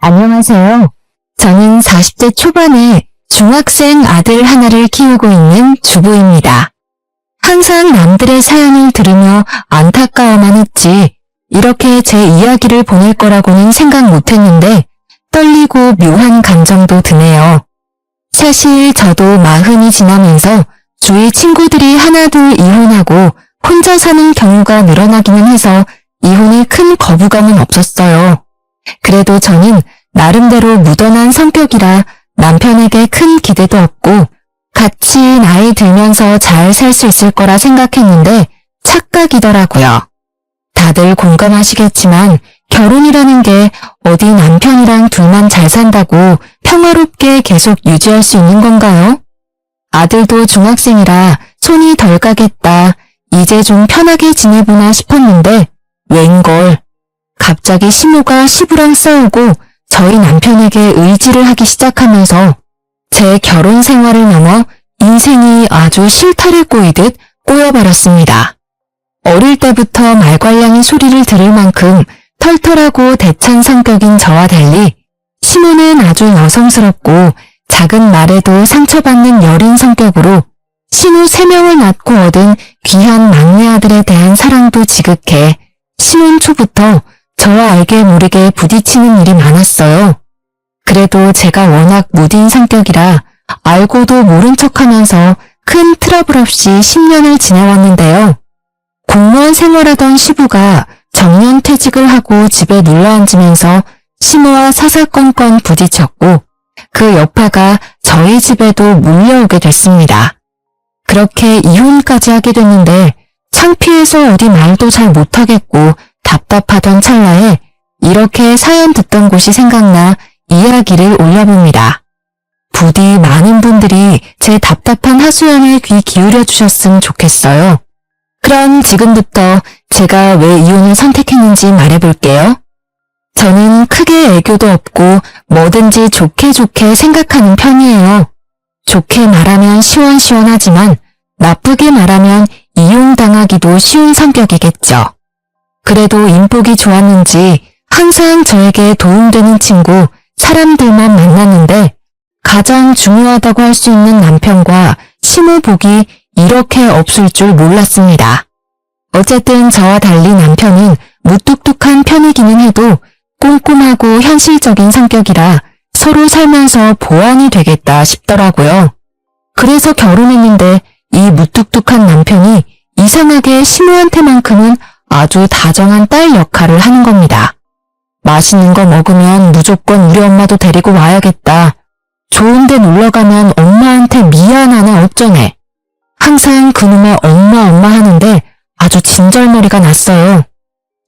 안녕하세요. 저는 40대 초반에 중학생 아들 하나를 키우고 있는 주부입니다. 항상 남들의 사연을 들으며 안타까워만 했지 이렇게 제 이야기를 보낼 거라고는 생각 못했는데 떨리고 묘한 감정도 드네요. 사실 저도 40이 지나면서 주위 친구들이 하나둘 이혼하고 혼자 사는 경우가 늘어나기는 해서 이혼에 큰 거부감은 없었어요. 그래도 저는 나름대로 무던한 성격이라 남편에게 큰 기대도 없고 같이 나이 들면서 잘 살 수 있을 거라 생각했는데 착각이더라고요. 다들 공감하시겠지만 결혼이라는 게 어디 남편이랑 둘만 잘 산다고 평화롭게 계속 유지할 수 있는 건가요? 아들도 중학생이라 손이 덜 가겠다. 이제 좀 편하게 지내보나 싶었는데 웬걸. 갑자기 시모가 시부랑 싸우고 저희 남편에게 의지를 하기 시작하면서 제 결혼 생활을 넘어 인생이 아주 실타래 꼬이듯 꼬여버렸습니다. 어릴 때부터 말괄량이 소리를 들을 만큼 털털하고 대찬 성격인 저와 달리 시모는 아주 여성스럽고 작은 말에도 상처받는 여린 성격으로 시모 3명을 낳고 얻은 귀한 막내 아들에 대한 사랑도 지극해 신혼 초부터 저와 알게 모르게 부딪히는 일이 많았어요. 그래도 제가 워낙 무딘 성격이라 알고도 모른 척하면서 큰 트러블 없이 10년을 지내왔는데요. 공무원 생활하던 시부가 정년 퇴직을 하고 집에 눌러앉으면서 시모와 사사건건 부딪혔고 그 여파가 저희 집에도 몰려오게 됐습니다. 그렇게 이혼까지 하게 됐는데 창피해서 어디 말도 잘 못하겠고 답답하던 찰나에 이렇게 사연 듣던 곳이 생각나 이야기를 올려봅니다. 부디 많은 분들이 제 답답한 하소연에 귀 기울여 주셨으면 좋겠어요. 그럼 지금부터 제가 왜 이혼을 선택했는지 말해볼게요. 저는 크게 애교도 없고 뭐든지 좋게 생각하는 편이에요. 좋게 말하면 시원시원하지만 나쁘게 말하면 이용당하기도 쉬운 성격이겠죠. 그래도 인복이 좋았는지 항상 저에게 도움되는 친구, 사람들만 만났는데 가장 중요하다고 할 수 있는 남편과 시모 복이 이렇게 없을 줄 몰랐습니다. 어쨌든 저와 달리 남편은 무뚝뚝한 편이기는 해도 꼼꼼하고 현실적인 성격이라 서로 살면서 보완이 되겠다 싶더라고요. 그래서 결혼했는데 이 무뚝뚝한 남편이 이상하게 시모한테만큼은 아주 다정한 딸 역할을 하는 겁니다. 맛있는 거 먹으면 무조건 우리 엄마도 데리고 와야겠다. 좋은 데 놀러가면 엄마한테 미안하나 어쩌네. 항상 그놈의 엄마 하는데 아주 진절머리가 났어요.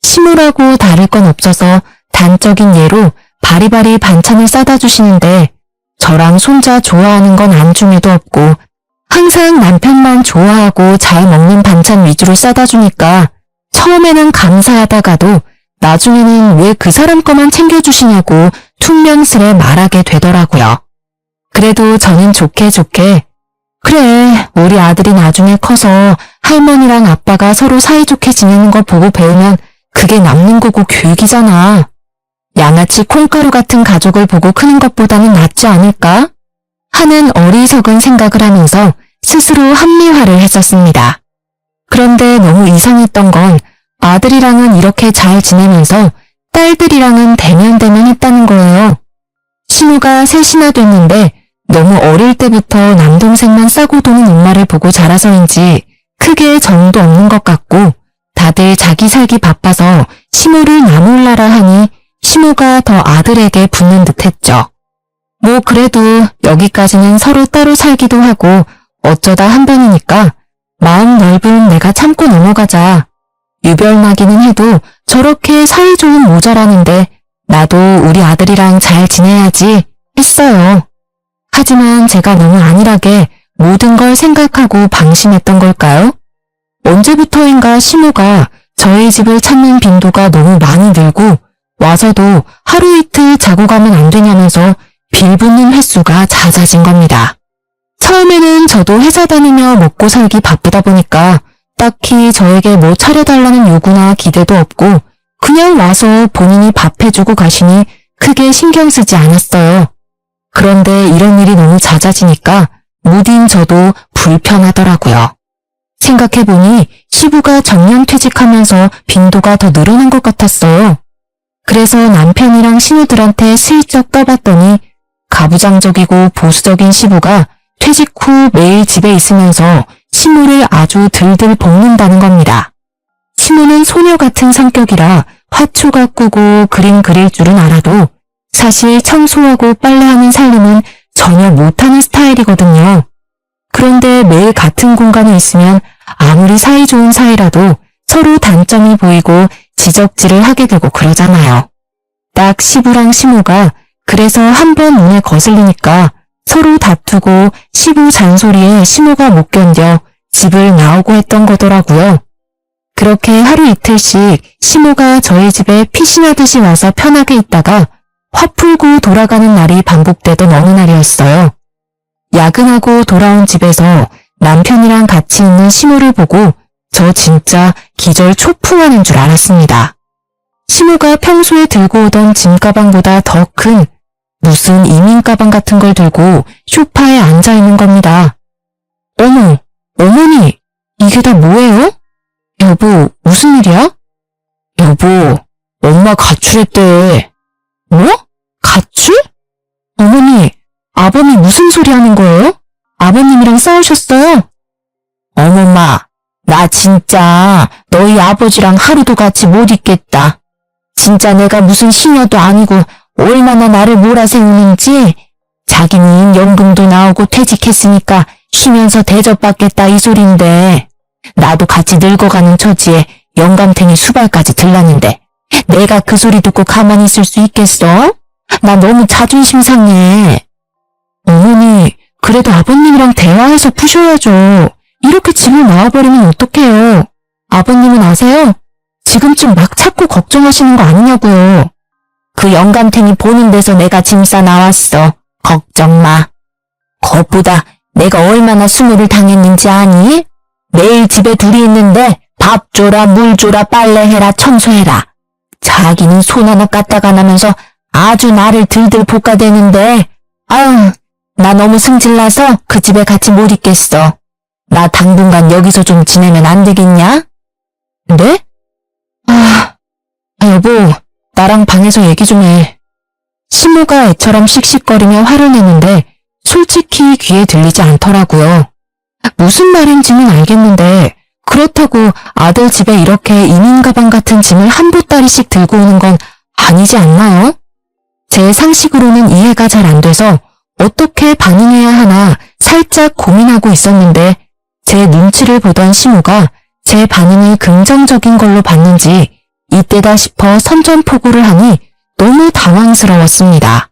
시모라고 다를 건 없어서 단적인 예로 바리바리 반찬을 싸다 주시는데 저랑 손자 좋아하는 건 안중에도 없고 항상 남편만 좋아하고 잘 먹는 반찬 위주로 싸다 주니까 처음에는 감사하다가도 나중에는 왜 그 사람 거만 챙겨주시냐고 퉁명스레 말하게 되더라고요. 그래도 저는 좋게 그래 우리 아들이 나중에 커서 할머니랑 아빠가 서로 사이좋게 지내는 거 보고 배우면 그게 남는 거고 교육이잖아. 양아치 콩가루 같은 가족을 보고 크는 것보다는 낫지 않을까? 하는 어리석은 생각을 하면서 스스로 합리화를 했었습니다. 그런데 너무 이상했던 건 아들이랑은 이렇게 잘 지내면서 딸들이랑은 대면대면 했다는 거예요. 시모가 3이나 됐는데 너무 어릴 때부터 남동생만 싸고 도는 엄마를 보고 자라서인지 크게 정도 없는 것 같고 다들 자기 살기 바빠서 시모를 나몰라라 하니 시모가 더 아들에게 붙는 듯 했죠. 뭐 그래도 여기까지는 서로 따로 살기도 하고 어쩌다 한 번이니까 마음 넓은 내가 참고 넘어가자. 유별나기는 해도 저렇게 사이좋은 모자라는데 나도 우리 아들이랑 잘 지내야지 했어요. 하지만 제가 너무 안일하게 모든 걸 생각하고 방심했던 걸까요? 언제부터인가 시모가 저희 집을 찾는 빈도가 너무 많이 늘고 와서도 하루 이틀 자고 가면 안 되냐면서 빌붙는 횟수가 잦아진 겁니다. 처음에는 저도 회사 다니며 먹고 살기 바쁘다 보니까 딱히 저에게 뭐 차려달라는 요구나 기대도 없고 그냥 와서 본인이 밥 해주고 가시니 크게 신경 쓰지 않았어요. 그런데 이런 일이 너무 잦아지니까 무딘 저도 불편하더라고요. 생각해보니 시부가 정년 퇴직하면서 빈도가 더 늘어난 것 같았어요. 그래서 남편이랑 신우들한테 슬쩍 떠봤더니 가부장적이고 보수적인 시부가 퇴직 후 매일 집에 있으면서 시무를 아주 들들 볶는다는 겁니다. 시무는 소녀 같은 성격이라 화초 가꾸고 그림 그릴 줄은 알아도 사실 청소하고 빨래하는 살림은 전혀 못하는 스타일이거든요. 그런데 매일 같은 공간에 있으면 아무리 사이좋은 사이라도 서로 단점이 보이고 지적질을 하게 되고 그러잖아요. 딱 시부랑 시무가 그래서 한 번 눈에 거슬리니까 서로 다투고 시부 잔소리에 시무가 못 견뎌 집을 나오고 했던 거더라고요. 그렇게 하루 이틀씩 시무가 저희 집에 피신하듯이 와서 편하게 있다가 화 풀고 돌아가는 날이 반복되던 어느 날이었어요. 야근하고 돌아온 집에서 남편이랑 같이 있는 시무를 보고 저 진짜 기절 초풍하는 줄 알았습니다. 시무가 평소에 들고 오던 짐가방보다 더 큰 무슨 이민가방 같은 걸 들고 소파에 앉아있는 겁니다. 어머, 어머니, 이게 다 뭐예요? 여보, 무슨 일이야? 여보, 엄마 가출했대. 뭐? 가출? 어머니, 아범이 무슨 소리 하는 거예요? 아버님이랑 싸우셨어요? 어머마, 나 진짜 너희 아버지랑 하루도 같이 못 있겠다. 진짜 내가 무슨 시녀도 아니고 얼마나 나를 몰아세우는지. 자기는 연금도 나오고 퇴직했으니까 쉬면서 대접받겠다 이 소린데 나도 같이 늙어가는 처지에 영감탱이 수발까지 들랐는데 내가 그 소리 듣고 가만히 있을 수 있겠어? 나 너무 자존심 상해. 어머니, 그래도 아버님이랑 대화해서 푸셔야죠. 이렇게 집을 나와버리면 어떡해요. 아버님은 아세요? 지금쯤 막 찾고 걱정하시는 거 아니냐고요. 그 영감탱이 보는 데서 내가 짐 싸 나왔어. 걱정 마. 그것보다 내가 얼마나 수모를 당했는지 아니? 매일 집에 둘이 있는데 밥 줘라, 물 줘라, 빨래해라, 청소해라. 자기는 손 하나 까딱 안 하면서 아주 나를 들들 볶아대는데 아유, 나 너무 승질나서 그 집에 같이 못 있겠어. 나 당분간 여기서 좀 지내면 안 되겠냐? 네? 여보, 나랑 방에서 얘기 좀 해. 시모가 애처럼 씩씩거리며 화를 내는데 솔직히 귀에 들리지 않더라고요. 무슨 말인지는 알겠는데 그렇다고 아들 집에 이렇게 이민가방 같은 짐을 한 보따리씩 들고 오는 건 아니지 않나요? 제 상식으로는 이해가 잘 안 돼서 어떻게 반응해야 하나 살짝 고민하고 있었는데 제 눈치를 보던 시모가 제 반응을 긍정적인 걸로 봤는지 이때다 싶어 선전포고를 하니 너무 당황스러웠습니다.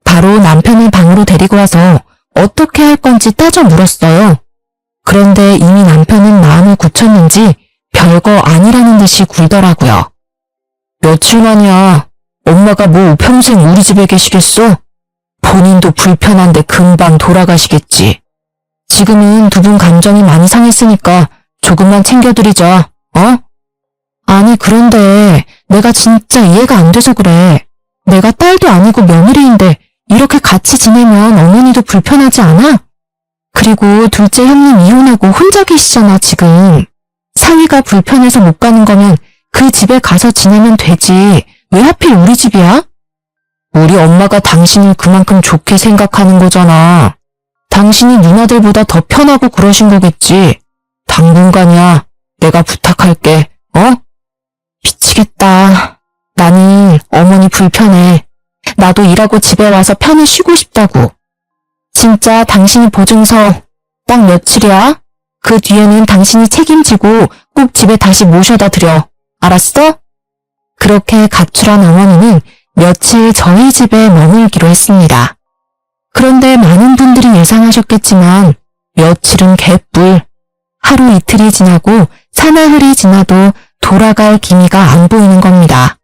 바로 남편을 방으로 데리고 와서 어떻게 할 건지 따져 물었어요. 그런데 이미 남편은 마음을 굳혔는지 별거 아니라는 듯이 굴더라고요. 며칠 만이야. 엄마가 뭐 평생 우리 집에 계시겠어? 본인도 불편한데 금방 돌아가시겠지. 지금은 두 분 감정이 많이 상했으니까 조금만 챙겨드리자, 어? 아니 그런데 내가 진짜 이해가 안 돼서 그래. 내가 딸도 아니고 며느리인데 이렇게 같이 지내면 어머니도 불편하지 않아? 그리고 둘째 형님 이혼하고 혼자 계시잖아 지금. 사위가 불편해서 못 가는 거면 그 집에 가서 지내면 되지. 왜 하필 우리 집이야? 우리 엄마가 당신을 그만큼 좋게 생각하는 거잖아. 당신이 누나들보다 더 편하고 그러신 거겠지. 당분간이야. 내가 부탁할게. 어? 미치겠다. 나는 어머니 불편해. 나도 일하고 집에 와서 편히 쉬고 싶다고. 진짜 당신이 보증서 딱 며칠이야? 그 뒤에는 당신이 책임지고 꼭 집에 다시 모셔다 드려. 알았어? 그렇게 가출한 어머니는 며칠 저희 집에 머물기로 했습니다. 그런데 많은 분들이 예상하셨겠지만 며칠은 개뿔. 하루 이틀이 지나고 사나흘이 지나도 돌아갈 기미가 안 보이는 겁니다.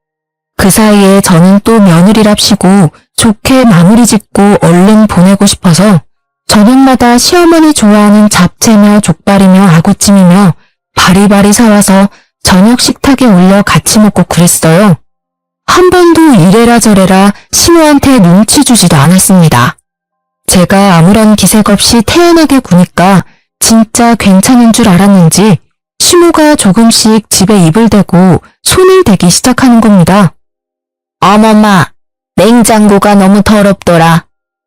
그 사이에 저는 또 며느리랍시고 좋게 마무리 짓고 얼른 보내고 싶어서 저녁마다 시어머니 좋아하는 잡채며 족발이며 아구찜이며 바리바리 사와서 저녁 식탁에 올려 같이 먹고 그랬어요. 한 번도 이래라 저래라 신우한테 눈치 주지도 않았습니다. 제가 아무런 기색 없이 태연하게 구니까 진짜 괜찮은 줄 알았는지 신우가 조금씩 집에 입을 대고 손을 대기 시작하는 겁니다. 어머마, 냉장고가 너무 더럽더라.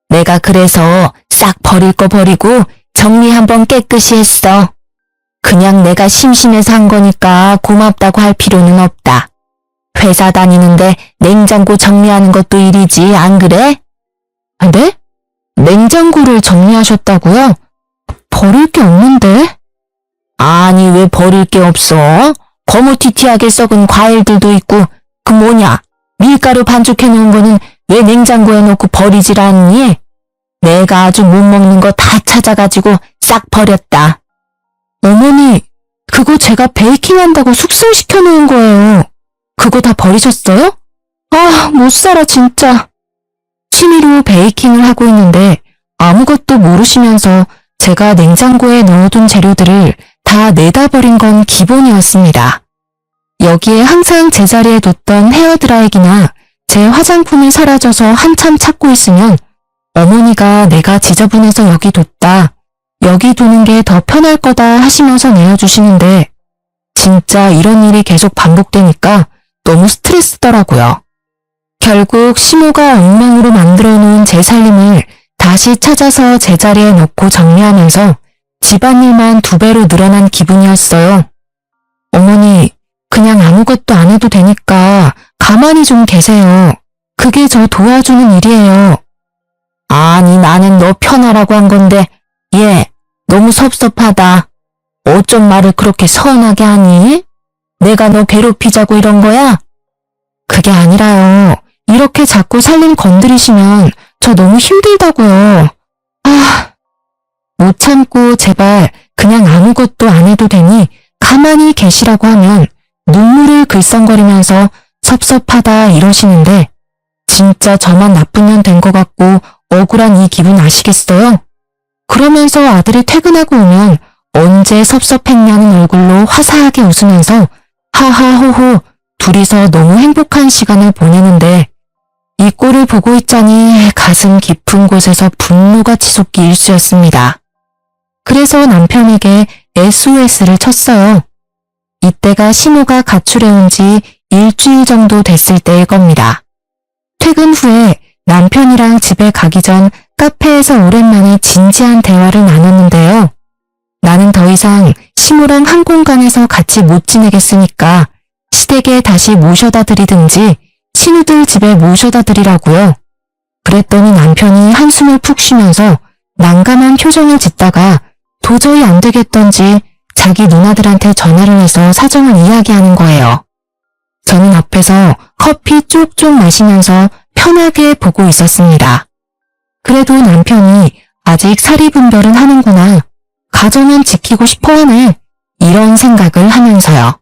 내가 그래서 싹 버릴 거 버리고 정리 한번 깨끗이 했어. 그냥 내가 심심해서 한 거니까 고맙다고 할 필요는 없다. 회사 다니는데 냉장고 정리하는 것도 일이지, 안 그래? 네? 냉장고를 정리하셨다고요? 버릴 게 없는데? 아니, 왜 버릴 게 없어? 거무튀튀하게 썩은 과일들도 있고, 그 뭐냐, 밀가루 반죽해 놓은 거는 왜 냉장고에 넣고 버리질 않니? 내가 아주 못 먹는 거 다 찾아가지고 싹 버렸다. 어머니, 그거 제가 베이킹한다고 숙성시켜 놓은 거예요. 그거 다 버리셨어요? 아, 못 살아 진짜. 취미로 베이킹을 하고 있는데 아무것도 모르시면서 제가 냉장고에 넣어둔 재료들을 다 내다 버린 건 기본이었습니다. 여기에 항상 제자리에 뒀던 헤어드라이기나 제 화장품이 사라져서 한참 찾고 있으면 어머니가 내가 지저분해서 여기 뒀다. 여기 두는 게 더 편할 거다 하시면서 내어주시는데 진짜 이런 일이 계속 반복되니까 너무 스트레스더라고요. 결국 시모가 엉망으로 만들어 놓은 제 살림을 다시 찾아서 제자리에 넣고 정리하면서 집안일만 2배로 늘어난 기분이었어요. 어머니, 그냥 아무것도 안 해도 되니까 가만히 좀 계세요. 그게 저 도와주는 일이에요. 아니, 나는 너 편하라고 한 건데 얘 너무 섭섭하다. 어쩜 말을 그렇게 서운하게 하니? 내가 너 괴롭히자고 이런 거야? 그게 아니라요. 이렇게 자꾸 살림 건드리시면 저 너무 힘들다고요. 아, 못 참고 제발 그냥 아무것도 안 해도 되니 가만히 계시라고 하면 눈물을 글썽거리면서 섭섭하다 이러시는데 진짜 저만 나쁜 년 된 것 같고 억울한 이 기분 아시겠어요? 그러면서 아들이 퇴근하고 오면 언제 섭섭했냐는 얼굴로 화사하게 웃으면서 하하호호 둘이서 너무 행복한 시간을 보내는데 이 꼴을 보고 있자니 가슴 깊은 곳에서 분노가 치솟기 일쑤였습니다. 그래서 남편에게 SOS를 쳤어요. 이때가 시모가 가출해온 지 일주일 정도 됐을 때일 겁니다. 퇴근 후에 남편이랑 집에 가기 전 카페에서 오랜만에 진지한 대화를 나눴는데요. 나는 더 이상 시모랑 한 공간에서 같이 못 지내겠으니까 시댁에 다시 모셔다 드리든지 친구들 집에 모셔다 드리라고요. 그랬더니 남편이 한숨을 푹 쉬면서 난감한 표정을 짓다가 도저히 안 되겠던지 자기 누나들한테 전화를 해서 사정을 이야기하는 거예요. 저는 앞에서 커피 쪽쪽 마시면서 편하게 보고 있었습니다. 그래도 남편이 아직 사리분별은 하는구나. 가정은 지키고 싶어하네. 이런 생각을 하면서요.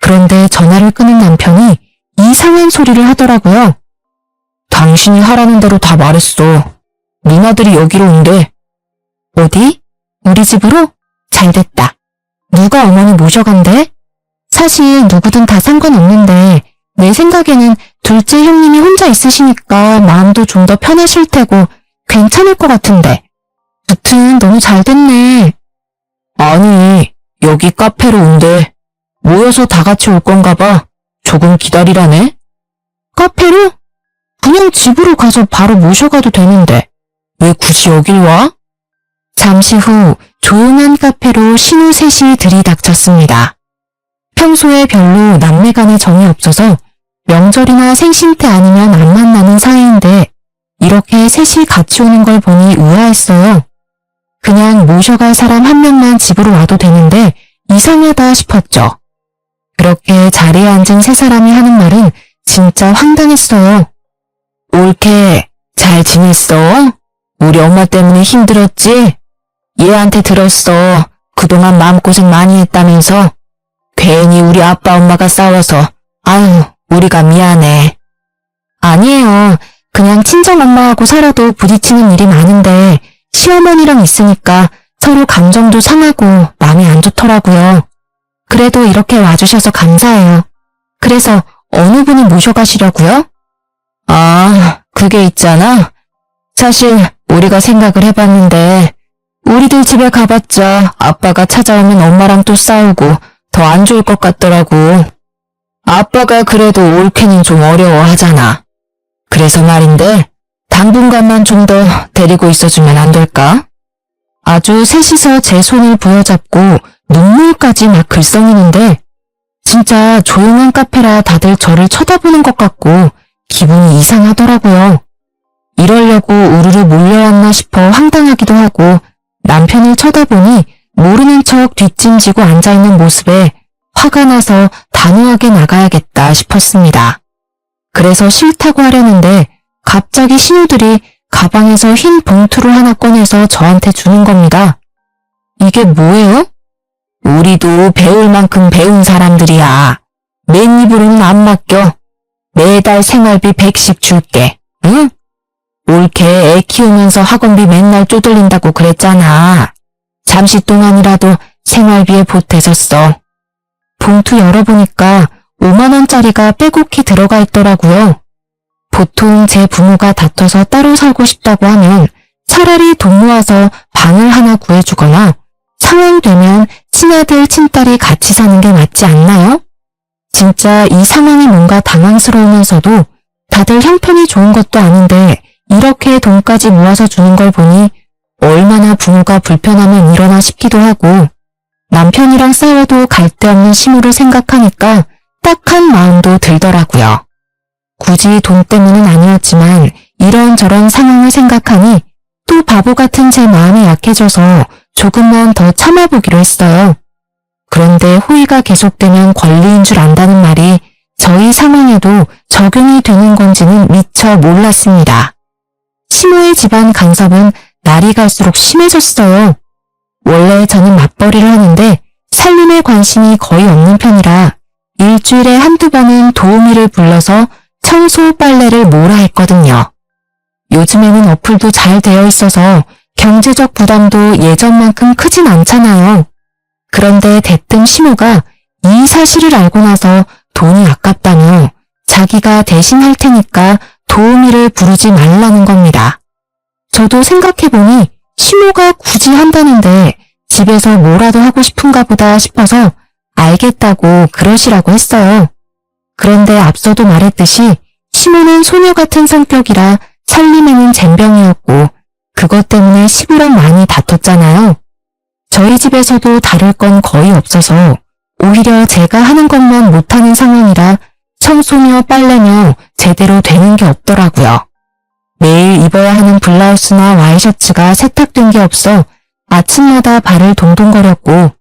그런데 전화를 끊은 남편이 이상한 소리를 하더라고요. 당신이 하라는 대로 다 말했어. 누나들이 여기로 온대. 어디? 우리 집으로? 잘됐다. 누가 어머니 모셔간대? 사실 누구든 다 상관없는데 내 생각에는 둘째 형님이 혼자 있으시니까 마음도 좀 더 편하실 테고 괜찮을 것 같은데. 무튼 너무 잘됐네. 아니, 여기 카페로 온대. 모여서 다 같이 올 건가 봐. 조금 기다리라네. 카페로? 그냥 집으로 가서 바로 모셔가도 되는데 왜 굳이 여길 와? 잠시 후 조용한 카페로 신우 셋이 들이닥쳤습니다. 평소에 별로 남매 간에 정이 없어서 명절이나 생신 때 아니면 안 만나는 사이인데 이렇게 셋이 같이 오는 걸 보니 우아했어요. 그냥 모셔갈 사람 한 명만 집으로 와도 되는데 이상하다 싶었죠. 그렇게 자리에 앉은 세 사람이 하는 말은 진짜 황당했어요. 올케, 잘 지냈어? 우리 엄마 때문에 힘들었지? 얘한테 들었어. 그동안 마음고생 많이 했다면서. 괜히 우리 아빠 엄마가 싸워서 아유, 우리가 미안해. 아니에요. 그냥 친정엄마하고 살아도 부딪히는 일이 많은데 시어머니랑 있으니까 서로 감정도 상하고 마음이 안 좋더라고요. 그래도 이렇게 와주셔서 감사해요. 그래서 어느 분이 모셔가시려고요? 아, 그게 있잖아. 사실 우리가 생각을 해봤는데 우리들 집에 가봤자 아빠가 찾아오면 엄마랑 또 싸우고 더 안 좋을 것 같더라고. 아빠가 그래도 올케는 좀 어려워하잖아. 그래서 말인데 당분간만 좀 더 데리고 있어주면 안 될까? 아주 셋이서 제 손을 부여잡고 눈물까지 막 글썽이는데 진짜 조용한 카페라 다들 저를 쳐다보는 것 같고 기분이 이상하더라고요. 이러려고 우르르 몰려왔나 싶어 황당하기도 하고 남편을 쳐다보니 모르는 척 뒷짐지고 앉아있는 모습에 화가 나서 단호하게 나가야겠다 싶었습니다. 그래서 싫다고 하려는데 갑자기 신우들이 가방에서 흰 봉투를 하나 꺼내서 저한테 주는 겁니다. 이게 뭐예요? 우리도 배울 만큼 배운 사람들이야. 맨 입으로는 안 맡겨. 매달 생활비 100씩 줄게. 응? 올케 애 키우면서 학원비 맨날 쪼들린다고 그랬잖아. 잠시 동안이라도 생활비에 보태서 써. 봉투 열어보니까 5만원짜리가 빼곡히 들어가 있더라고요. 보통 제 부모가 다퉈서 따로 살고 싶다고 하면 차라리 돈 모아서 방을 하나 구해주거나 상황 되면 친아들, 친딸이 같이 사는 게 맞지 않나요? 진짜 이 상황이 뭔가 당황스러우면서도 다들 형편이 좋은 것도 아닌데 이렇게 돈까지 모아서 주는 걸 보니 얼마나 부모가 불편하면 이러나 싶기도 하고 남편이랑 싸워도 갈 데 없는 시무를 생각하니까 딱한 마음도 들더라고요. 굳이 돈 때문은 아니었지만 이런저런 상황을 생각하니 또 바보 같은 제 마음이 약해져서 조금만 더 참아보기로 했어요. 그런데 호의가 계속되면 권리인 줄 안다는 말이 저희 상황에도 적용이 되는 건지는 미처 몰랐습니다. 시모의 집안 간섭은 날이 갈수록 심해졌어요. 원래 저는 맞벌이를 하는데 살림에 관심이 거의 없는 편이라 일주일에 한두 번은 도우미를 불러서 청소, 빨래를 몰아 했거든요. 요즘에는 어플도 잘 되어 있어서 경제적 부담도 예전만큼 크진 않잖아요. 그런데 대뜸 시모가 이 사실을 알고 나서 돈이 아깝다며 자기가 대신 할 테니까 도우미를 부르지 말라는 겁니다. 저도 생각해보니 시모가 굳이 한다는데 집에서 뭐라도 하고 싶은가 보다 싶어서 알겠다고 그러시라고 했어요. 그런데 앞서도 말했듯이 시모는 소녀 같은 성격이라 살림에는 젬병이었고 그것 때문에 시부랑 많이 다퉜잖아요. 저희 집에서도 다룰 건 거의 없어서 오히려 제가 하는 것만 못하는 상황이라 청소며 빨래며 제대로 되는 게 없더라고요. 매일 입어야 하는 블라우스나 와이셔츠가 세탁된 게 없어 아침마다 발을 동동거렸고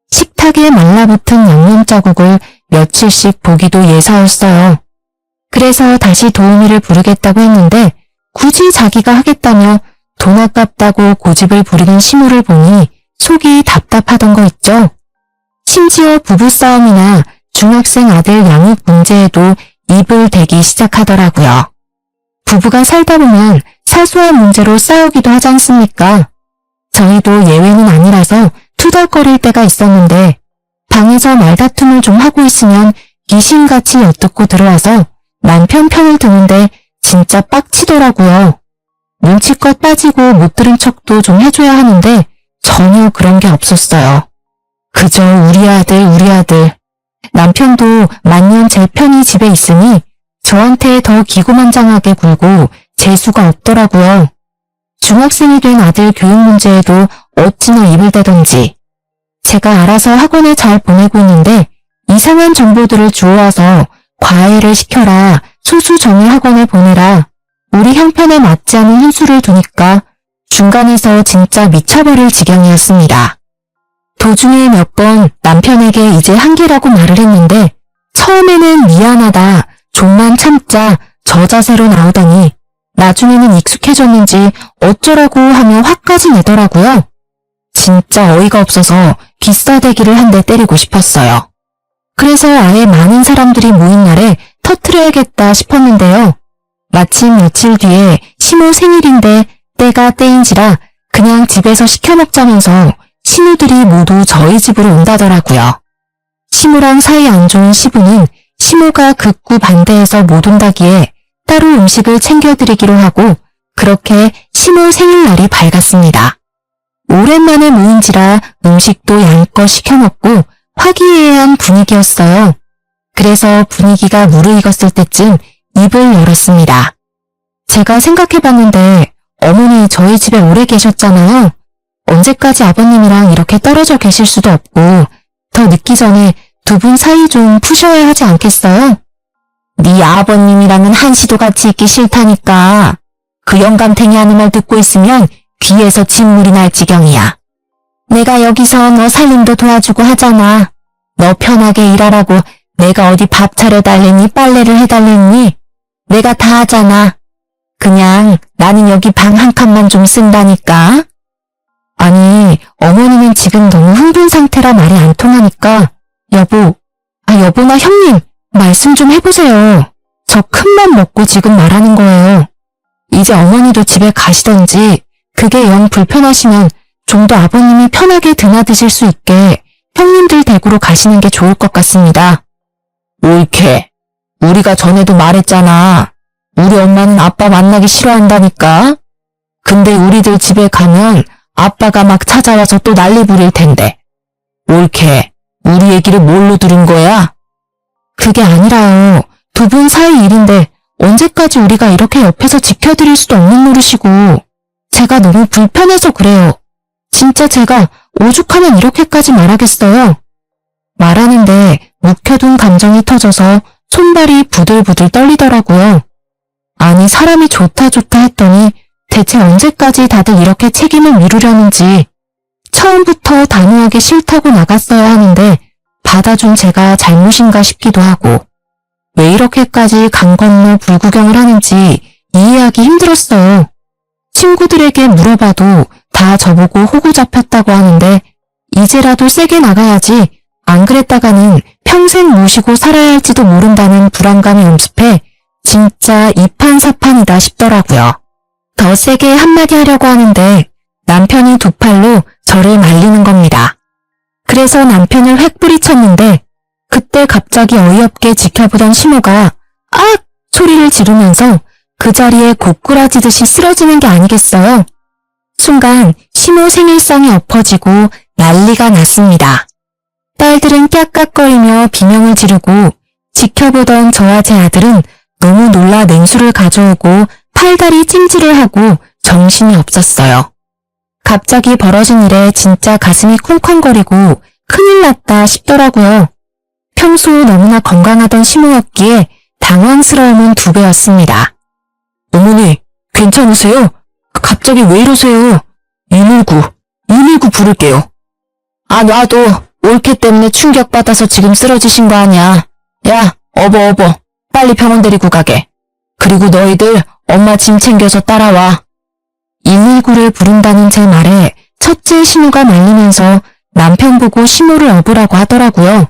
식탁에 말라붙은 양념 자국을 며칠씩 보기도 예사였어요. 그래서 다시 도우미를 부르겠다고 했는데 굳이 자기가 하겠다며 돈 아깝다고 고집을 부리는 시모를 보니 속이 답답하던 거 있죠. 심지어 부부싸움이나 중학생 아들 양육 문제에도 입을 대기 시작하더라고요. 부부가 살다 보면 사소한 문제로 싸우기도 하지 않습니까? 저희도 예외는 아니라서 투덜거릴 때가 있었는데 방에서 말다툼을 좀 하고 있으면 귀신같이 엿듣고 들어와서 남편 편을 드는데 진짜 빡치더라고요. 눈치껏 빠지고 못 들은 척도 좀 해줘야 하는데 전혀 그런 게 없었어요. 그저 우리 아들. 남편도 만년 제 편이 집에 있으니 저한테 더 기고만장하게 굴고 재수가 없더라고요. 중학생이 된 아들 교육 문제에도 어찌나 입을 대던지. 제가 알아서 학원에 잘 보내고 있는데 이상한 정보들을 주워와서 과외를 시켜라, 소수정예 학원에 보내라, 우리 형편에 맞지 않은 훈수를 두니까 중간에서 진짜 미쳐버릴 지경이었습니다. 도중에 몇 번 남편에게 이제 한계라고 말을 했는데 처음에는 미안하다, 좀만 참자, 저 자세로 나오더니 나중에는 익숙해졌는지 어쩌라고 하며 화까지 내더라고요. 진짜 어이가 없어서 기싸대기를 한 대 때리고 싶었어요. 그래서 아예 많은 사람들이 모인 날에 터트려야겠다 싶었는데요. 마침 며칠 뒤에 시모 생일인데 때가 때인지라 그냥 집에서 시켜 먹자면서 시누들이 모두 저희 집으로 온다더라고요. 시모랑 사이 안 좋은 시부는 시모가 극구 반대해서 못 온다기에 따로 음식을 챙겨드리기로 하고 그렇게 시모 생일날이 밝았습니다. 오랜만에 모인지라 음식도 양껏 시켜먹고 화기애애한 분위기였어요. 그래서 분위기가 무르익었을 때쯤 입을 열었습니다. 제가 생각해봤는데 어머니 저희 집에 오래 계셨잖아요. 언제까지 아버님이랑 이렇게 떨어져 계실 수도 없고 더 늦기 전에 두 분 사이 좀 푸셔야 하지 않겠어요? 네 아버님이랑은 한시도 같이 있기 싫다니까. 그 영감탱이 하는 말 듣고 있으면 귀에서 진물이 날 지경이야. 내가 여기서 너 살림도 도와주고 하잖아. 너 편하게 일하라고 내가 어디 밥 차려달랬니 빨래를 해달랬니? 내가 다 하잖아. 그냥 나는 여기 방 한 칸만 좀 쓴다니까. 아니 어머니는 지금 너무 흥분 상태라 말이 안 통하니까 여보나 형님 말씀 좀 해보세요. 저 큰맘 먹고 지금 말하는 거예요. 이제 어머니도 집에 가시던지 그게 영 불편하시면 좀 더 아버님이 편하게 드나드실 수 있게 형님들 댁으로 가시는 게 좋을 것 같습니다. 옳게. 우리가 전에도 말했잖아. 우리 엄마는 아빠 만나기 싫어한다니까. 근데 우리들 집에 가면 아빠가 막 찾아와서 또 난리 부릴 텐데. 옳게. 우리 얘기를 뭘로 들은 거야? 그게 아니라요. 두 분 사이 일인데 언제까지 우리가 이렇게 옆에서 지켜드릴 수도 없는 노릇이고 제가 너무 불편해서 그래요. 진짜 제가 오죽하면 이렇게까지 말하겠어요. 말하는데 묵혀둔 감정이 터져서 손발이 부들부들 떨리더라고요. 아니 사람이 좋다 했더니 대체 언제까지 다들 이렇게 책임을 미루려는지 처음부터 단호하게 싫다고 나갔어야 하는데 받아준 제가 잘못인가 싶기도 하고 왜 이렇게까지 강 건너 불구경을 하는지 이해하기 힘들었어요. 친구들에게 물어봐도 다 저보고 호구 잡혔다고 하는데 이제라도 세게 나가야지 안 그랬다가는 평생 모시고 살아야 할지도 모른다는 불안감이 엄습해 진짜 이판사판이다 싶더라고요. 더 세게 한마디 하려고 하는데 남편이 두 팔로 저를 말리는 겁니다. 그래서 남편을 획 뿌리쳤는데 그때 갑자기 어이없게 지켜보던 시모가 악! 소리를 지르면서 그 자리에 고꾸라지듯이 쓰러지는 게 아니겠어요? 순간 시모 생일상이 엎어지고 난리가 났습니다. 딸들은 깍깍거리며 비명을 지르고 지켜보던 저와 제 아들은 너무 놀라 냉수를 가져오고 팔다리 찜질을 하고 정신이 없었어요. 갑자기 벌어진 일에 진짜 가슴이 쿵쾅거리고 큰일 났다 싶더라고요. 평소 너무나 건강하던 시모였기에 당황스러움은 2배였습니다. 어머니, 괜찮으세요? 갑자기 왜 이러세요? 119 부를게요. 아, 놔둬. 올케 때문에 충격받아서 지금 쓰러지신 거 아니야. 야, 어버. 빨리 병원 데리고 가게. 그리고 너희들 엄마 짐 챙겨서 따라와. 119를 부른다는 제 말에 첫째 신우가 말리면서 남편 보고 시모를 업으라고 하더라고요.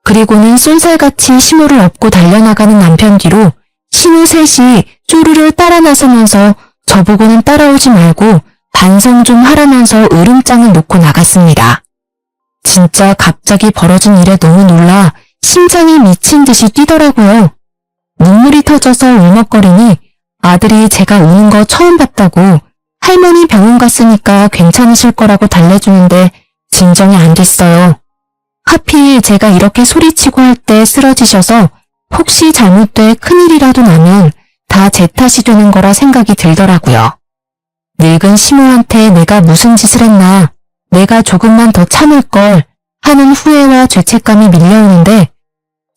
그리고는 쏜살같이 시모를 업고 달려나가는 남편 뒤로 신우 셋이 쪼르르 따라 나서면서 저보고는 따라오지 말고 반성 좀 하라면서 으름장을 놓고 나갔습니다. 진짜 갑자기 벌어진 일에 너무 놀라 심장이 미친 듯이 뛰더라고요. 눈물이 터져서 울먹거리니 아들이 제가 우는 거 처음 봤다고 할머니 병원 갔으니까 괜찮으실 거라고 달래주는데 진정이 안 됐어요. 하필 제가 이렇게 소리치고 할 때 쓰러지셔서 혹시 잘못돼 큰일이라도 나면 다 제 탓이 되는 거라 생각이 들더라고요. 늙은 시모한테 내가 무슨 짓을 했나, 내가 조금만 더 참을 걸 하는 후회와 죄책감이 밀려오는데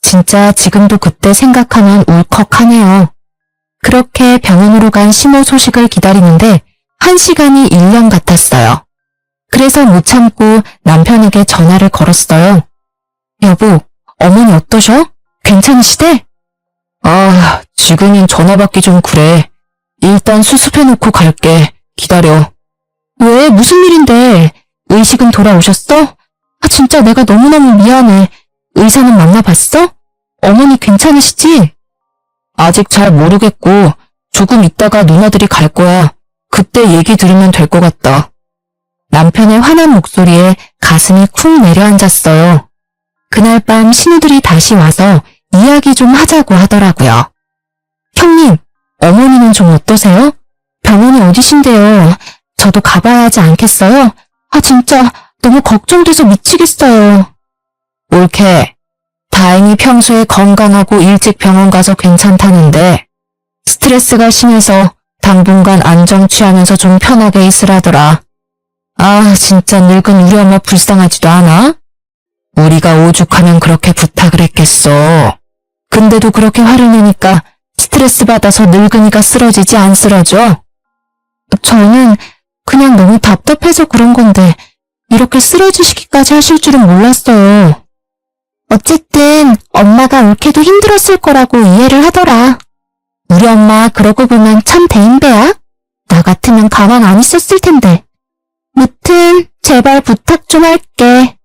진짜 지금도 그때 생각하면 울컥하네요. 그렇게 병원으로 간 시모 소식을 기다리는데 1시간이 1년 같았어요. 그래서 못 참고 남편에게 전화를 걸었어요. 여보, 어머니 어떠셔? 괜찮으시대? 아, 지금은 전화 받기 좀 그래. 일단 수습해놓고 갈게. 기다려. 왜? 무슨 일인데? 의식은 돌아오셨어? 아, 진짜 내가 너무너무 미안해. 의사는 만나봤어? 어머니 괜찮으시지? 아직 잘 모르겠고 조금 있다가 누나들이 갈 거야. 그때 얘기 들으면 될 것 같다. 남편의 화난 목소리에 가슴이 쿵 내려앉았어요. 그날 밤 신우들이 다시 와서 이야기 좀 하자고 하더라고요. 형님, 어머니는 좀 어떠세요? 병원이 어디신데요? 저도 가봐야 하지 않겠어요? 진짜 너무 걱정돼서 미치겠어요. 옳게. 다행히 평소에 건강하고 일찍 병원 가서 괜찮다는데 스트레스가 심해서 당분간 안정 취하면서 좀 편하게 있으라더라. 진짜 늙은 우리 엄마 불쌍하지도 않아? 우리가 오죽하면 그렇게 부탁을 했겠어. 근데도 그렇게 화를 내니까 스트레스 받아서 늙은이가 쓰러지지 안 쓰러져? 저는 그냥 너무 답답해서 그런 건데 이렇게 쓰러지시기까지 하실 줄은 몰랐어요. 어쨌든 엄마가 옳게도 힘들었을 거라고 이해를 하더라. 우리 엄마 그러고 보면 참 대인배야. 나 같으면 가만 안 있었을 텐데. 무튼 제발 부탁 좀 할게.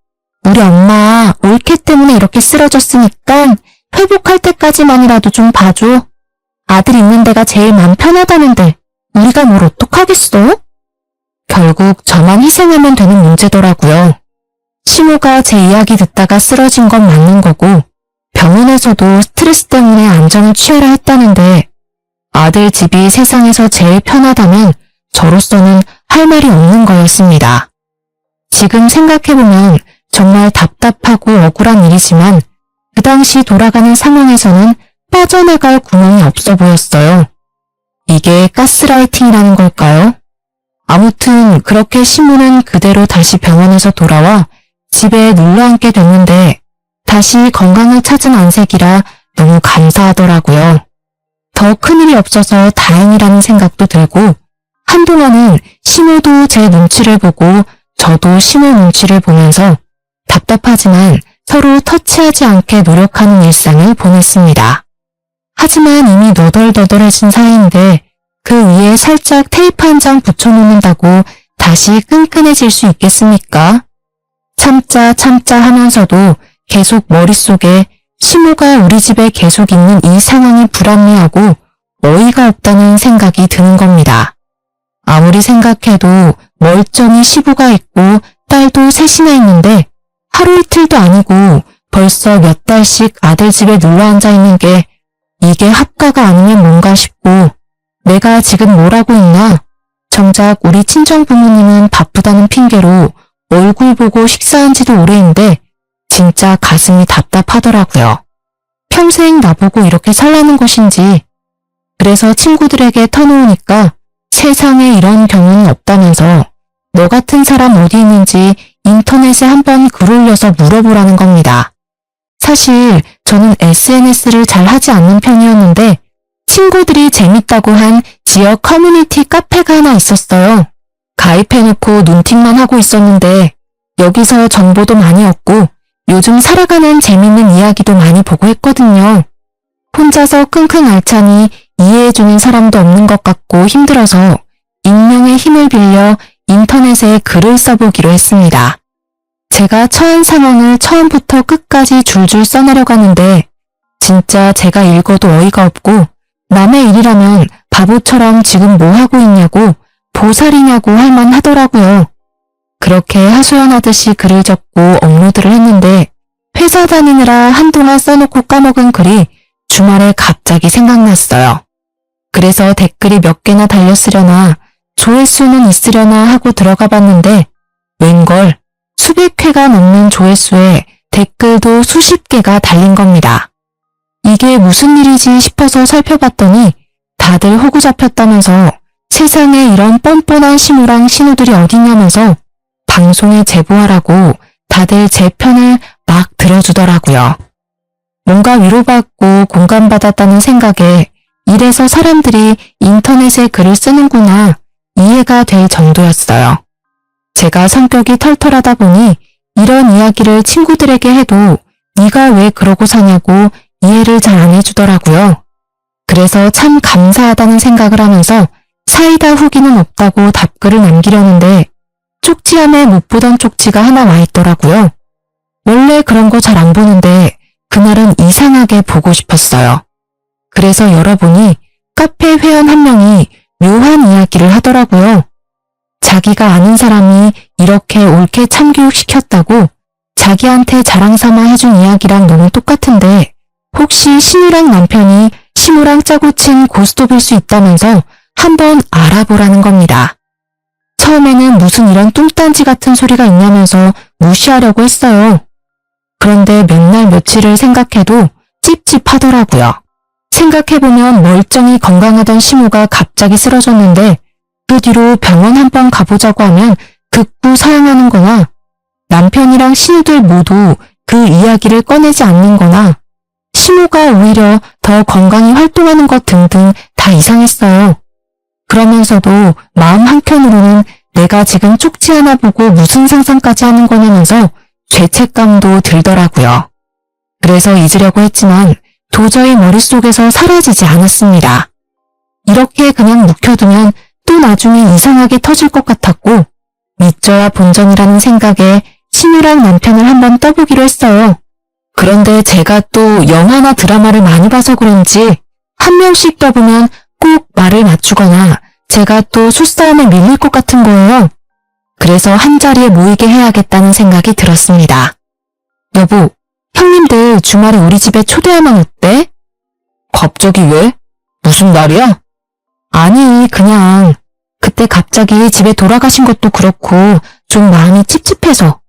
우리 엄마 옳게 때문에 이렇게 쓰러졌으니까 회복할 때까지만이라도 좀 봐줘. 아들 있는 데가 제일 맘 편하다는데 우리가 뭘 어떡하겠어? 결국 저만 희생하면 되는 문제더라고요. 시모가 제 이야기 듣다가 쓰러진 건 맞는 거고 병원에서도 스트레스 때문에 안정을 취하라 했다는데 아들 집이 세상에서 제일 편하다면 저로서는 할 말이 없는 거였습니다. 지금 생각해보면 정말 답답하고 억울한 일이지만 그 당시 돌아가는 상황에서는 빠져나갈 구멍이 없어 보였어요. 이게 가스라이팅이라는 걸까요? 아무튼 그렇게 시모는 그대로 다시 병원에서 돌아와 집에 눌러앉게 됐는데 다시 건강을 찾은 안색이라 너무 감사하더라고요. 더 큰일이 없어서 다행이라는 생각도 들고 한동안은 시모도 제 눈치를 보고 저도 시모 눈치를 보면서 답답하지만 서로 터치하지 않게 노력하는 일상을 보냈습니다. 하지만 이미 너덜너덜해진 사이인데 그 위에 살짝 테이프 한 장 붙여놓는다고 다시 끈끈해질 수 있겠습니까? 참자 하면서도 계속 머릿속에 시모가 우리 집에 계속 있는 이 상황이 불합리하고 어이가 없다는 생각이 드는 겁니다. 아무리 생각해도 멀쩡히 시부가 있고 딸도 셋이나 있는데 하루 이틀도 아니고 벌써 몇 달씩 아들 집에 눌러앉아 있는 게 이게 합가가 아니면 뭔가 싶고 내가 지금 뭘 하고 있나? 정작 우리 친정 부모님은 바쁘다는 핑계로 얼굴 보고 식사한 지도 오래인데 진짜 가슴이 답답하더라고요. 평생 나보고 이렇게 살라는 것인지. 그래서 친구들에게 터놓으니까 세상에 이런 경우는 없다면서 너 같은 사람 어디 있는지 인터넷에 한번 글 올려서 물어보라는 겁니다. 사실 저는 SNS를 잘 하지 않는 편이었는데 친구들이 재밌다고 한 지역 커뮤니티 카페가 하나 있었어요. 가입해놓고 눈팅만 하고 있었는데 여기서 정보도 많이 얻고 요즘 살아가는 재밌는 이야기도 많이 보고 했거든요. 혼자서 끙끙 앓자니 이해해주는 사람도 없는 것 같고 힘들어서 익명의 힘을 빌려 인터넷에 글을 써보기로 했습니다. 제가 처한 상황을 처음부터 끝까지 줄줄 써내려고 하는데 진짜 제가 읽어도 어이가 없고 남의 일이라면 바보처럼 지금 뭐 하고 있냐고 보살이냐고 할 만하더라고요. 그렇게 하소연하듯이 글을 적고 업로드를 했는데 회사 다니느라 한동안 써놓고 까먹은 글이 주말에 갑자기 생각났어요. 그래서 댓글이 몇 개나 달렸으려나 조회수는 있으려나 하고 들어가 봤는데 웬걸 수백 회가 넘는 조회수에 댓글도 수십 개가 달린 겁니다. 이게 무슨 일이지 싶어서 살펴봤더니 다들 호구 잡혔다면서 세상에 이런 뻔뻔한 신호랑 신호들이 어딨냐면서 방송에 제보하라고 다들 제 편을 막 들어주더라고요. 뭔가 위로받고 공감받았다는 생각에 이래서 사람들이 인터넷에 글을 쓰는구나 이해가 될 정도였어요. 제가 성격이 털털하다 보니 이런 이야기를 친구들에게 해도 네가 왜 그러고 사냐고 이해를 잘 안 해주더라고요. 그래서 참 감사하다는 생각을 하면서 사이다 후기는 없다고 답글을 남기려는데 쪽지함에 못 보던 쪽지가 하나 와 있더라고요. 원래 그런 거 잘 안 보는데 그날은 이상하게 보고 싶었어요. 그래서 열어보니 카페 회원 한 명이 묘한 이야기를 하더라고요. 자기가 아는 사람이 이렇게 옳게 참교육시켰다고 자기한테 자랑 삼아 해준 이야기랑 너무 똑같은데 혹시 신우랑 남편이 시무랑 짜고 친 고스톱일 수 있다면서 한번 알아보라는 겁니다. 처음에는 무슨 이런 뚱딴지 같은 소리가 있냐면서 무시하려고 했어요. 그런데 몇 날 며칠을 생각해도 찝찝하더라고요. 생각해보면 멀쩡히 건강하던 시무가 갑자기 쓰러졌는데 그 뒤로 병원 한번 가보자고 하면 극구 사양하는 거나 남편이랑 신우들 모두 그 이야기를 꺼내지 않는 거나 시무가 오히려 더 건강히 활동하는 것 등등 다 이상했어요. 그러면서도 마음 한켠으로는 내가 지금 쪽지 하나 보고 무슨 상상까지 하는 거냐면서 죄책감도 들더라고요. 그래서 잊으려고 했지만 도저히 머릿속에서 사라지지 않았습니다. 이렇게 그냥 묵혀두면 또 나중에 이상하게 터질 것 같았고 믿져야 본전이라는 생각에 신우랑 남편을 한번 떠보기로 했어요. 그런데 제가 또 영화나 드라마를 많이 봐서 그런지 한 명씩 떠보면 꼭 말을 맞추거나 제가 또 술싸움에 밀릴 것 같은 거예요. 그래서 한자리에 모이게 해야겠다는 생각이 들었습니다. 여보, 형님들 주말에 우리 집에 초대하면 어때? 갑자기 왜? 무슨 날이야? 아니, 그냥 그때 갑자기 집에 돌아가신 것도 그렇고 좀 마음이 찝찝해서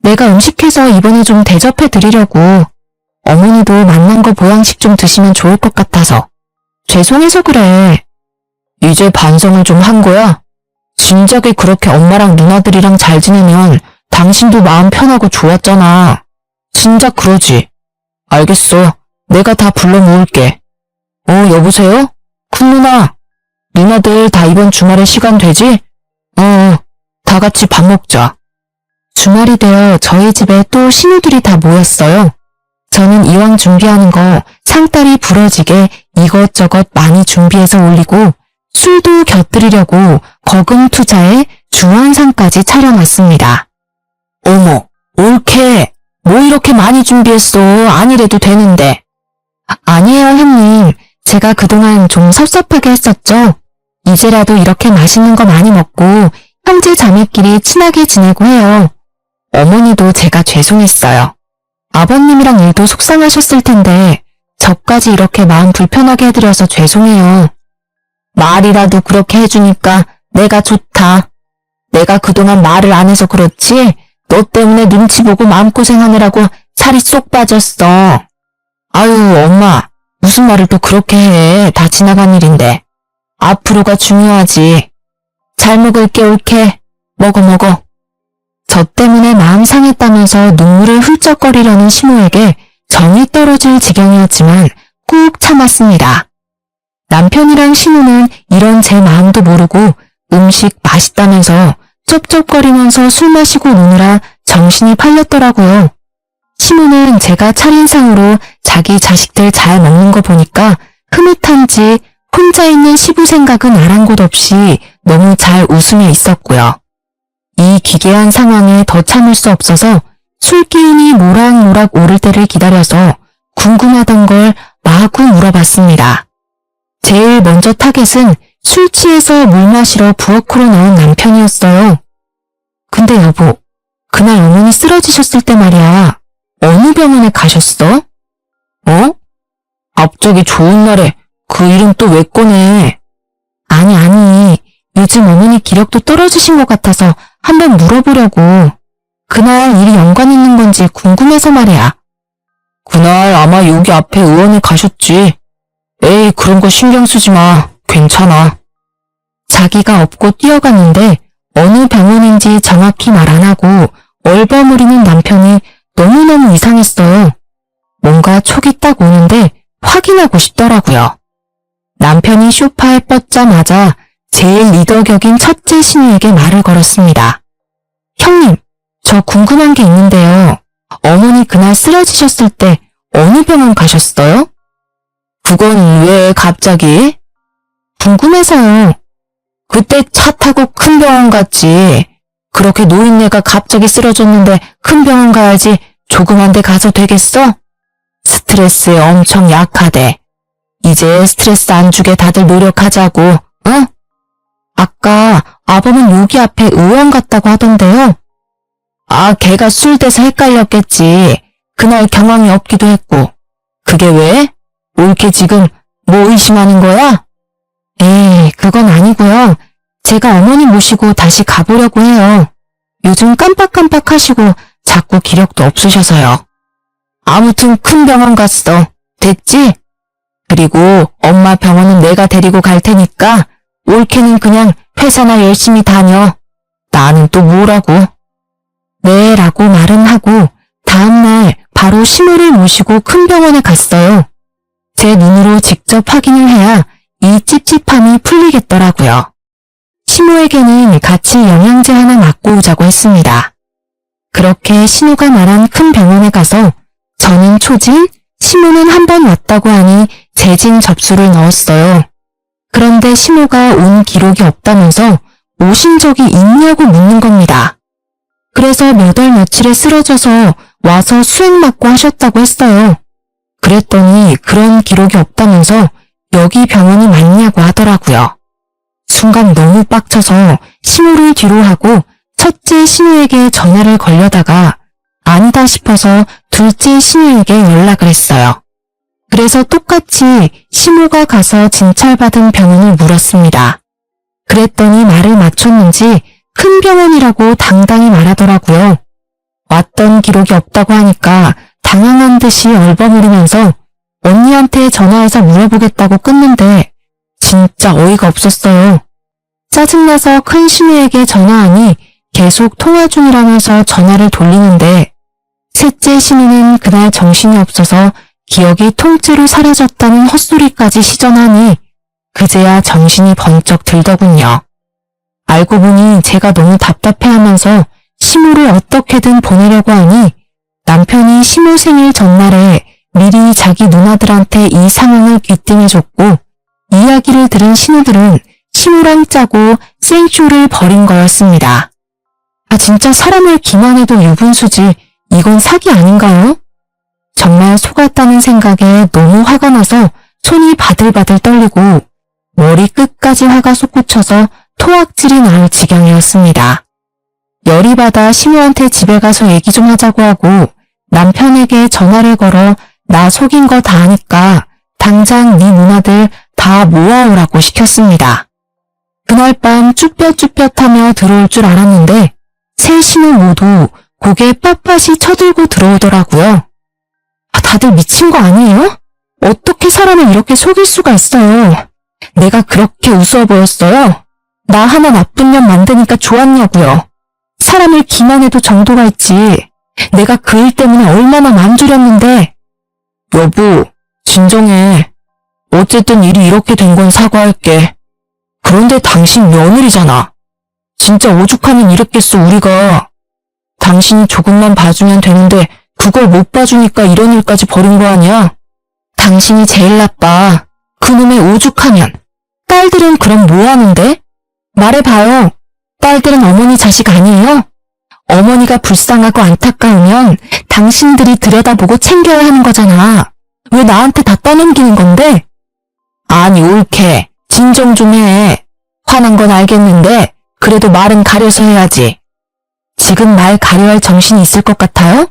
내가 음식해서 이번에 좀 대접해 드리려고 어머니도 만난 거 보양식 좀 드시면 좋을 것 같아서 죄송해서 그래. 이제 반성을 좀 한 거야? 진작에 그렇게 엄마랑 누나들이랑 잘 지내면 당신도 마음 편하고 좋았잖아. 진작 그러지. 알겠어. 내가 다 불러 모을게. 여보세요? 큰 누나. 누나들 다 이번 주말에 시간 되지? 다 같이 밥 먹자. 주말이 되어 저희 집에 또 신우들이 다 모였어요. 저는 이왕 준비하는 거 상다리 부러지게 이것저것 많이 준비해서 올리고 술도 곁들이려고 거금 투자에 중환상까지 차려놨습니다. 어머, 옳게. 뭐 이렇게 많이 준비했어. 아니래도 되는데. 아니에요, 형님. 제가 그동안 좀 섭섭하게 했었죠. 이제라도 이렇게 맛있는 거 많이 먹고 형제 자매끼리 친하게 지내고 해요. 어머니도 제가 죄송했어요. 아버님이랑 일도 속상하셨을 텐데 저까지 이렇게 마음 불편하게 해드려서 죄송해요. 말이라도 그렇게 해주니까 내가 좋다. 내가 그동안 말을 안 해서 그렇지 너 때문에 눈치 보고 마음고생하느라고 살이 쏙 빠졌어. 아유, 엄마. 무슨 말을 또 그렇게 해. 다 지나간 일인데. 앞으로가 중요하지. 잘 먹을게, 옳게. 먹어. 저 때문에 마음 상했다면서 눈물을 훌쩍거리려는 시모에게 정이 떨어질 지경이었지만 꾹 참았습니다. 남편이랑 시모는 이런 제 마음도 모르고 음식 맛있다면서 쩝쩝거리면서 술 마시고 노느라 정신이 팔렸더라고요. 시모는 제가 차린 상으로 자기 자식들 잘 먹는 거 보니까 흐뭇한지 혼자 있는 시부 생각은 아랑곳 없이 너무 잘 웃으며 있었고요. 이 기괴한 상황에 더 참을 수 없어서 술기운이 모락모락 오를 때를 기다려서 궁금하던 걸 마구 물어봤습니다. 제일 먼저 타겟은 술 취해서 물 마시러 부엌으로 나온 남편이었어요. 근데 여보, 그날 어머니 쓰러지셨을 때 말이야. 어느 병원에 가셨어? 갑자기 좋은 날에 그 이름 또 왜 꺼내? 아니, 요즘 어머니 기력도 떨어지신 것 같아서 한번 물어보려고. 그날 일이 연관 있는 건지 궁금해서 말이야. 그날 아마 여기 앞에 의원에 가셨지. 에이, 그런 거 신경 쓰지 마. 괜찮아. 자기가 업고 뛰어갔는데 어느 병원인지 정확히 말 안 하고 얼버무리는 남편이 너무너무 이상했어요. 뭔가 촉이 딱 오는데 확인하고 싶더라고요. 남편이 소파에 뻗자마자 제일 리더격인 첫째 신우에게 말을 걸었습니다. 형님, 저 궁금한 게 있는데요. 어머니 그날 쓰러지셨을 때 어느 병원 가셨어요? 그건 왜 갑자기? 궁금해서요. 그때 차 타고 큰 병원 갔지. 그렇게 노인네가 갑자기 쓰러졌는데 큰 병원 가야지 조그만 데 가서 되겠어? 스트레스에 엄청 약하대. 이제 스트레스 안 주게 다들 노력하자고, 응? 아까 아범은 여기 앞에 의원 갔다고 하던데요. 아, 걔가 술 돼서 헷갈렸겠지. 그날 경황이 없기도 했고. 그게 왜? 올케 지금 뭐 의심하는 거야? 에이, 그건 아니고요. 제가 어머니 모시고 다시 가보려고 해요. 요즘 깜빡깜빡 하시고 자꾸 기력도 없으셔서요. 아무튼 큰 병원 갔어. 됐지? 그리고 엄마 병원은 내가 데리고 갈 테니까 올케는 그냥 회사나 열심히 다녀. 나는 또 뭐라고? 네, 라고 말은 하고 다음날 바로 신우를 모시고 큰 병원에 갔어요. 제 눈으로 직접 확인을 해야 이 찝찝함이 풀리겠더라고요. 신우에게는 같이 영양제 하나 맞고 오자고 했습니다. 그렇게 신우가 말한 큰 병원에 가서 저는 초진, 신우는 한 번 왔다고 하니 재진 접수를 넣었어요. 그런데 신우가 온 기록이 없다면서 오신 적이 있냐고 묻는 겁니다. 그래서 몇 월 며칠에 쓰러져서 와서 수액 맞고 하셨다고 했어요. 그랬더니 그런 기록이 없다면서 여기 병원이 맞냐고 하더라고요. 순간 너무 빡쳐서 신우를 뒤로 하고 첫째 신우에게 전화를 걸려다가 아니다 싶어서 둘째 신우에게 연락을 했어요. 그래서 똑같이 신우가 가서 진찰받은 병원을 물었습니다. 그랬더니 말을 맞췄는지 큰 병원이라고 당당히 말하더라고요. 왔던 기록이 없다고 하니까 당황한 듯이 얼버무리면서 언니한테 전화해서 물어보겠다고 끊는데 진짜 어이가 없었어요. 짜증나서 큰 신우에게 전화하니 계속 통화 중이라면서 전화를 돌리는데 셋째 신우는 그날 정신이 없어서 기억이 통째로 사라졌다는 헛소리까지 시전하니 그제야 정신이 번쩍 들더군요. 알고 보니 제가 너무 답답해하면서 신우를 어떻게든 보내려고 하니 남편이 신우 생일 전날에 미리 자기 누나들한테 이 상황을 귀띔해줬고 이야기를 들은 신우들은 신우랑 짜고 생쇼를 벌인 거였습니다. 아, 진짜 사람을 기만해도 유분수지 이건 사기 아닌가요? 정말 속았다는 생각에 너무 화가 나서 손이 바들바들 떨리고 머리 끝까지 화가 솟구쳐서 토악질이 나올 지경이었습니다. 열이 받아 신우한테 집에 가서 얘기 좀 하자고 하고 남편에게 전화를 걸어 나 속인 거 다 아니까 당장 네 누나들 다 모아오라고 시켰습니다. 그날 밤 쭈뼛쭈뼛하며 들어올 줄 알았는데 세 신우 모두 고개 빳빳이 쳐들고 들어오더라고요. 아, 다들 미친 거 아니에요? 어떻게 사람을 이렇게 속일 수가 있어요? 내가 그렇게 우스워 보였어요? 나 하나 나쁜 년 만드니까 좋았냐고요. 사람을 기만해도 정도가 있지. 내가 그 일 때문에 얼마나 맘 졸였는데. 여보, 진정해. 어쨌든 일이 이렇게 된 건 사과할게. 그런데 당신 며느리잖아. 진짜 오죽하면 이랬겠어 우리가. 당신이 조금만 봐주면 되는데 그걸 못 봐주니까 이런 일까지 벌인 거 아니야? 당신이 제일 나빠. 그놈의 오죽하면. 딸들은 그럼 뭐 하는데? 말해봐요. 딸들은 어머니 자식 아니에요? 어머니가 불쌍하고 안타까우면 당신들이 들여다보고 챙겨야 하는 거잖아. 왜 나한테 다 떠넘기는 건데? 아니 올케, 진정 좀 해. 화난 건 알겠는데 그래도 말은 가려서 해야지. 지금 말 가려야 할 정신이 있을 것 같아요?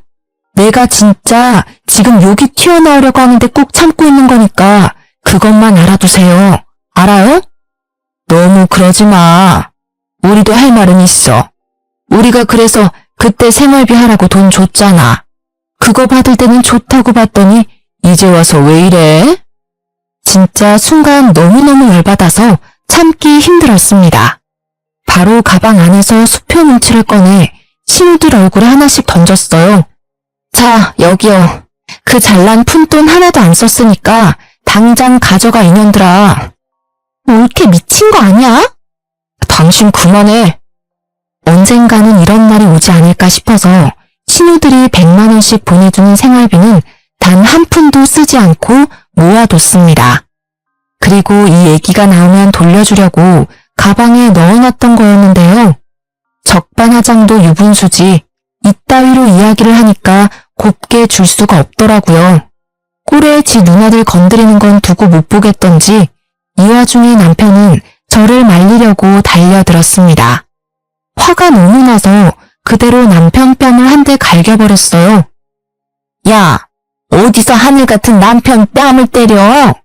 내가 진짜 지금 욕이 튀어나오려고 하는데 꼭 참고 있는 거니까 그것만 알아두세요. 알아요? 너무 그러지 마. 우리도 할 말은 있어. 우리가 그래서 그때 생활비 하라고 돈 줬잖아. 그거 받을 때는 좋다고 봤더니 이제 와서 왜 이래? 진짜 순간 너무너무 열받아서 참기 힘들었습니다. 바로 가방 안에서 수표 뭉치를 꺼내 신우들 얼굴에 하나씩 던졌어요. 자, 여기요. 그 잘난 푼돈 하나도 안 썼으니까 당장 가져가 이년들아. 뭐 이렇게 미친 거 아니야? 당신 그만해. 언젠가는 이런 날이 오지 않을까 싶어서 신우들이 100만 원씩 보내주는 생활비는 단 한 푼도 쓰지 않고 모아뒀습니다. 그리고 이 얘기가 나오면 돌려주려고 가방에 넣어놨던 거였는데요. 적반하장도 유분수지 이따위로 이야기를 하니까 곱게 줄 수가 없더라고요. 꼴에 지 누나들 건드리는 건 두고 못 보겠던지 이 와중에 남편은 저를 말리려고 달려들었습니다. 화가 너무 나서 그대로 남편 뺨을 한 대 갈겨버렸어요. 야, 어디서 하늘 같은 남편 뺨을 때려?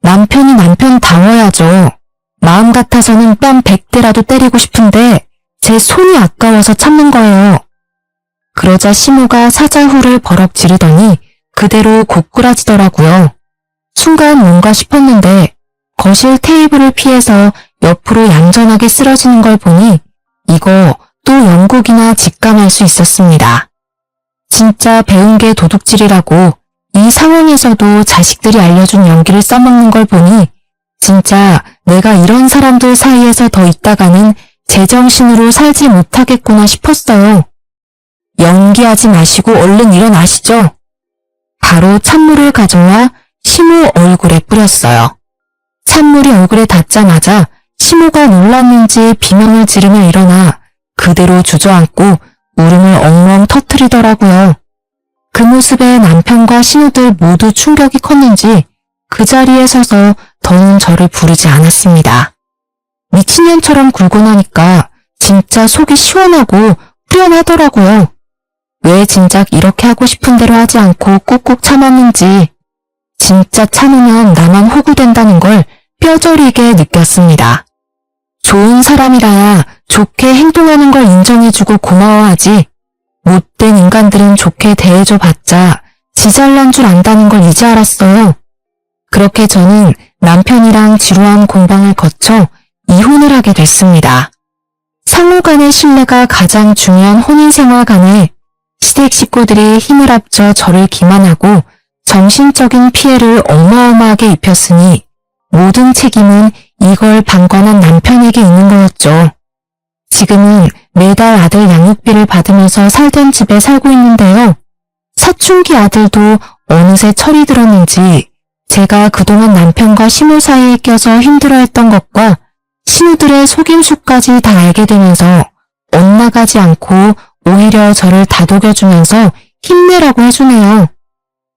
남편이 남편다워야죠. 마음 같아서는 뺨 100대라도 때리고 싶은데 제 손이 아까워서 참는 거예요. 그러자 시모가 사자후를 버럭 지르더니 그대로 고꾸라지더라고요. 순간 뭔가 싶었는데 거실 테이블을 피해서 옆으로 얌전하게 쓰러지는 걸 보니 이거 또 영국이나 직감할 수 있었습니다. 진짜 배운 게 도둑질이라고 이 상황에서도 자식들이 알려준 연기를 써먹는 걸 보니 진짜 내가 이런 사람들 사이에서 더 있다가는 제정신으로 살지 못하겠구나 싶었어요. 연기하지 마시고 얼른 일어나시죠. 바로 찬물을 가져와 시모 얼굴에 뿌렸어요. 찬물이 얼굴에 닿자마자 시모가 놀랐는지 비명을 지르며 일어나 그대로 주저앉고 울음을 엉엉 터뜨리더라고요. 그 모습에 남편과 신우들 모두 충격이 컸는지 그 자리에 서서 더는 저를 부르지 않았습니다. 미친년처럼 굴고 나니까 진짜 속이 시원하고 후련하더라고요. 왜 진작 이렇게 하고 싶은 대로 하지 않고 꾹꾹 참았는지 진짜 참으면 나만 호구된다는 걸 뼈저리게 느꼈습니다. 좋은 사람이라야 좋게 행동하는 걸 인정해주고 고마워하지 못된 인간들은 좋게 대해줘 봤자 지잘난 줄 안다는 걸 이제 알았어요. 그렇게 저는 남편이랑 지루한 공방을 거쳐 이혼을 하게 됐습니다. 상호 간의 신뢰가 가장 중요한 혼인생활 간에 시댁 식구들이 힘을 합쳐 저를 기만하고 정신적인 피해를 어마어마하게 입혔으니 모든 책임은 이걸 방관한 남편에게 있는 거였죠. 지금은 매달 아들 양육비를 받으면서 살던 집에 살고 있는데요. 사춘기 아들도 어느새 철이 들었는지 제가 그동안 남편과 시모 사이에 껴서 힘들어했던 것과 신우들의 속임수까지 다 알게 되면서 엇나가지 않고 오히려 저를 다독여주면서 힘내라고 해주네요.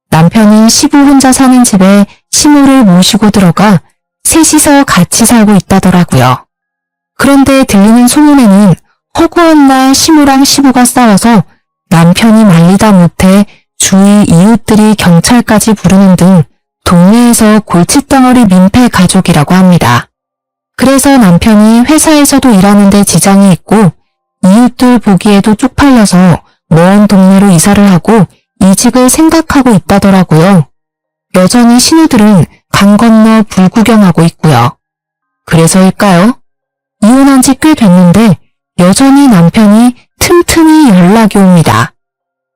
남편은 시부 혼자 사는 집에 시모를 모시고 들어가 셋이서 같이 살고 있다더라고요. 그런데 들리는 소문에는 허구한 날 시모랑 시부가 싸워서 남편이 말리다 못해 주위 이웃들이 경찰까지 부르는 등 동네에서 골칫덩어리 민폐 가족이라고 합니다. 그래서 남편이 회사에서도 일하는데 지장이 있고 이웃들 보기에도 쪽팔려서 먼 동네로 이사를 하고 이직을 생각하고 있다더라고요. 여전히 신우들은 강 건너 불구경하고 있고요. 그래서일까요? 이혼한 지 꽤 됐는데 여전히 남편이 틈틈이 연락이 옵니다.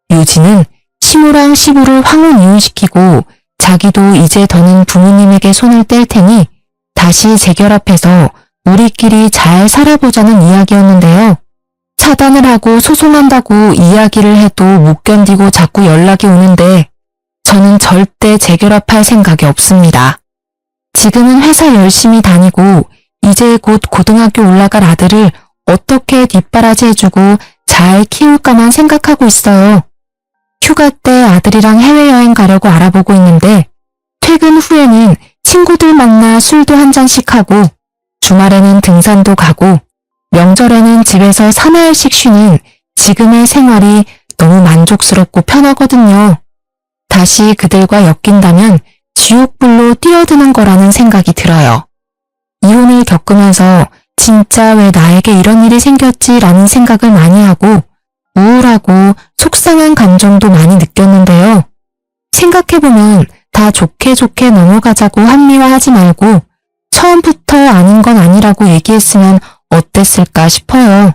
유진은 시모랑 시부를 황혼 이혼시키고 자기도 이제 더는 부모님에게 손을 뗄 테니 다시 재결합해서 우리끼리 잘 살아보자는 이야기였는데요. 차단을 하고 소송한다고 이야기를 해도 못 견디고 자꾸 연락이 오는데 저는 절대 재결합할 생각이 없습니다. 지금은 회사 열심히 다니고 이제 곧 고등학교 올라갈 아들을 어떻게 뒷바라지 해주고 잘 키울까만 생각하고 있어요. 휴가 때 아들이랑 해외여행 가려고 알아보고 있는데 퇴근 후에는 친구들 만나 술도 한 잔씩 하고 주말에는 등산도 가고 명절에는 집에서 사나흘씩 쉬는 지금의 생활이 너무 만족스럽고 편하거든요. 다시 그들과 엮인다면 지옥불로 뛰어드는 거라는 생각이 들어요. 이혼을 겪으면서 진짜 왜 나에게 이런 일이 생겼지라는 생각을 많이 하고 우울하고 속상한 감정도 많이 느꼈는데요. 생각해보면 다 좋게 좋게 넘어가자고 합리화하지 말고 처음부터 아닌 건 아니라고 얘기했으면 어땠을까 싶어요.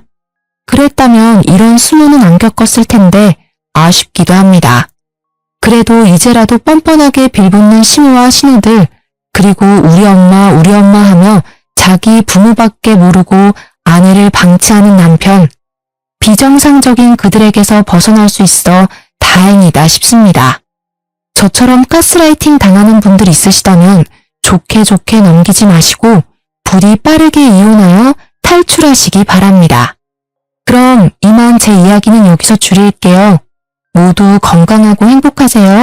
그랬다면 이런 수모는 안 겪었을 텐데 아쉽기도 합니다. 그래도 이제라도 뻔뻔하게 빌붙는 시모와 신우들 그리고 우리 엄마 하며 자기 부모밖에 모르고 아내를 방치하는 남편 비정상적인 그들에게서 벗어날 수 있어 다행이다 싶습니다. 저처럼 가스라이팅 당하는 분들 있으시다면 좋게 좋게 넘기지 마시고 부디 빠르게 이혼하여 탈출하시기 바랍니다. 그럼 이만 제 이야기는 여기서 줄일게요. 모두 건강하고 행복하세요.